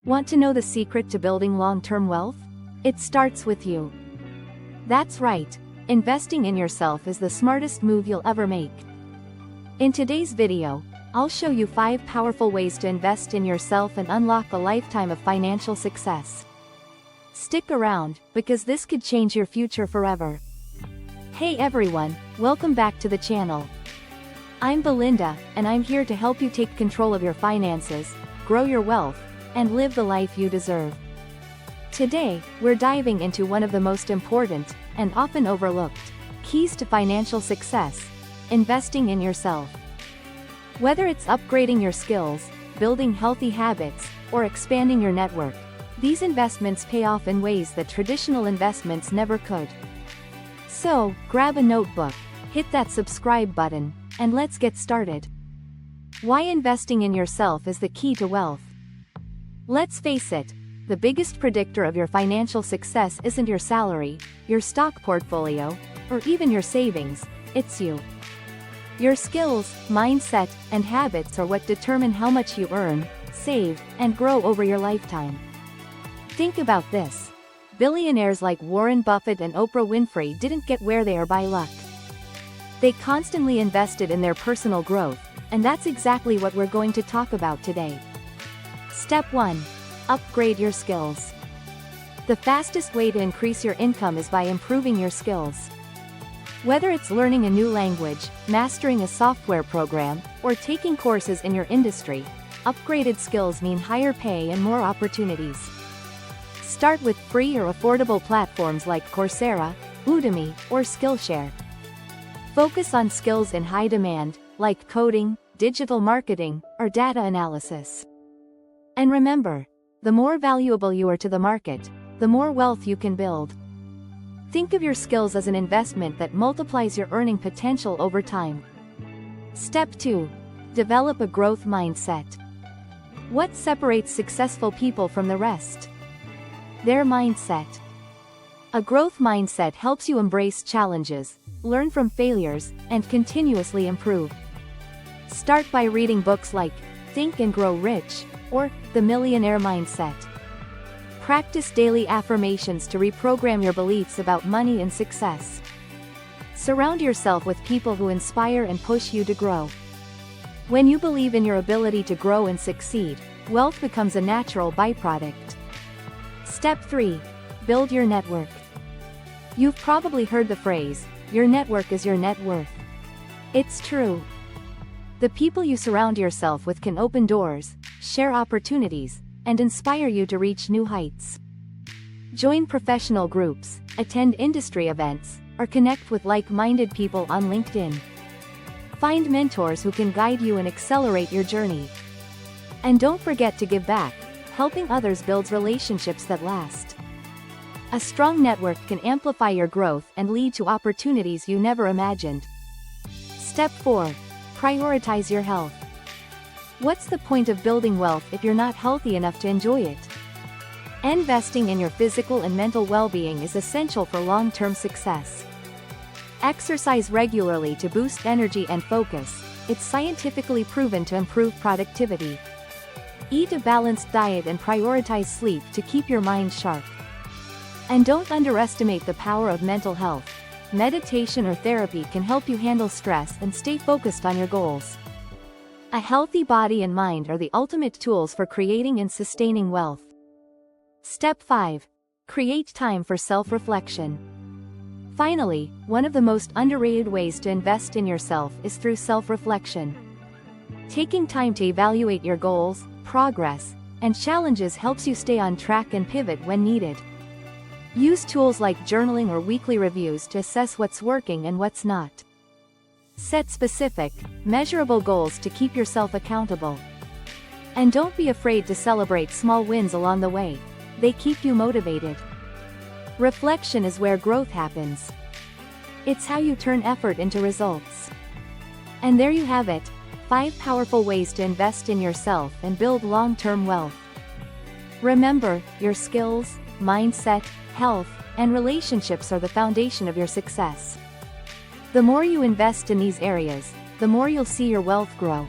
Want to know the secret to building long-term wealth? It starts with you. That's right, investing in yourself is the smartest move you'll ever make. In today's video, I'll show you 5 powerful ways to invest in yourself and unlock a lifetime of financial success. Stick around, because this could change your future forever. Hey everyone, welcome back to the channel. I'm Belinda, and I'm here to help you take control of your finances, grow your wealth, and live the life you deserve. Today, we're diving into one of the most important, and often overlooked, keys to financial success: investing in yourself. Whether it's upgrading your skills, building healthy habits, or expanding your network, these investments pay off in ways that traditional investments never could. So, grab a notebook, hit that subscribe button, and let's get started. Why investing in yourself is the key to wealth. Let's face it, the biggest predictor of your financial success isn't your salary, your stock portfolio, or even your savings, it's you. Your skills, mindset, and habits are what determine how much you earn, save, and grow over your lifetime. Think about this. Billionaires like Warren Buffett and Oprah Winfrey didn't get where they are by luck. They constantly invested in their personal growth, and that's exactly what we're going to talk about today. Step 1. Upgrade your skills. The fastest way to increase your income is by improving your skills. Whether it's learning a new language, mastering a software program, or taking courses in your industry, upgraded skills mean higher pay and more opportunities. Start with free or affordable platforms like Coursera, Udemy, or Skillshare. Focus on skills in high demand, like coding, digital marketing, or data analysis. And remember, the more valuable you are to the market, the more wealth you can build. Think of your skills as an investment that multiplies your earning potential over time. Step 2. Develop a growth mindset. What separates successful people from the rest? Their mindset. A growth mindset helps you embrace challenges, learn from failures, and continuously improve. Start by reading books like Think and Grow Rich, or The Millionaire Mindset. Practice daily affirmations to reprogram your beliefs about money and success. Surround yourself with people who inspire and push you to grow. When you believe in your ability to grow and succeed, wealth becomes a natural byproduct. Step 3. Build your network. You've probably heard the phrase, "Your network is your net worth." It's true. The people you surround yourself with can open doors, share opportunities, and inspire you to reach new heights. Join professional groups, attend industry events, or connect with like-minded people on LinkedIn. Find mentors who can guide you and accelerate your journey. And don't forget to give back. Helping others builds relationships that last. A strong network can amplify your growth and lead to opportunities you never imagined. Step 4. Prioritize your health. What's the point of building wealth if you're not healthy enough to enjoy it? Investing in your physical and mental well-being is essential for long-term success. Exercise regularly to boost energy and focus. It's scientifically proven to improve productivity. Eat a balanced diet and prioritize sleep to keep your mind sharp. And don't underestimate the power of mental health. Meditation or therapy can help you handle stress and stay focused on your goals. A healthy body and mind are the ultimate tools for creating and sustaining wealth. Step 5. Create time for self-reflection. Finally, one of the most underrated ways to invest in yourself is through self-reflection. Taking time to evaluate your goals, progress, and challenges helps you stay on track and pivot when needed. Use tools like journaling or weekly reviews to assess what's working and what's not. Set specific, measurable goals to keep yourself accountable. And don't be afraid to celebrate small wins along the way. They keep you motivated. Reflection is where growth happens. It's how you turn effort into results. And there you have it, 5 powerful ways to invest in yourself and build long-term wealth. Remember, your skills, mindset, health, and relationships are the foundation of your success. The more you invest in these areas, the more you'll see your wealth grow.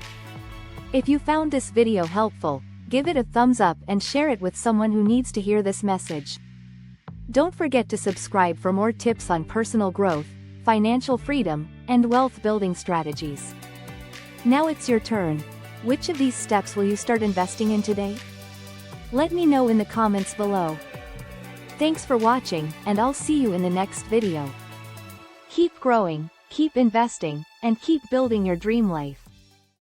If you found this video helpful, Give it a thumbs up and share it with someone who needs to hear this message. Don't forget to subscribe for more tips on personal growth, financial freedom, and wealth building strategies. Now it's your turn. Which of these steps will you start investing in today? Let me know in the comments below. Thanks for watching, and I'll see you in the next video. Keep growing, keep investing, and keep building your dream life.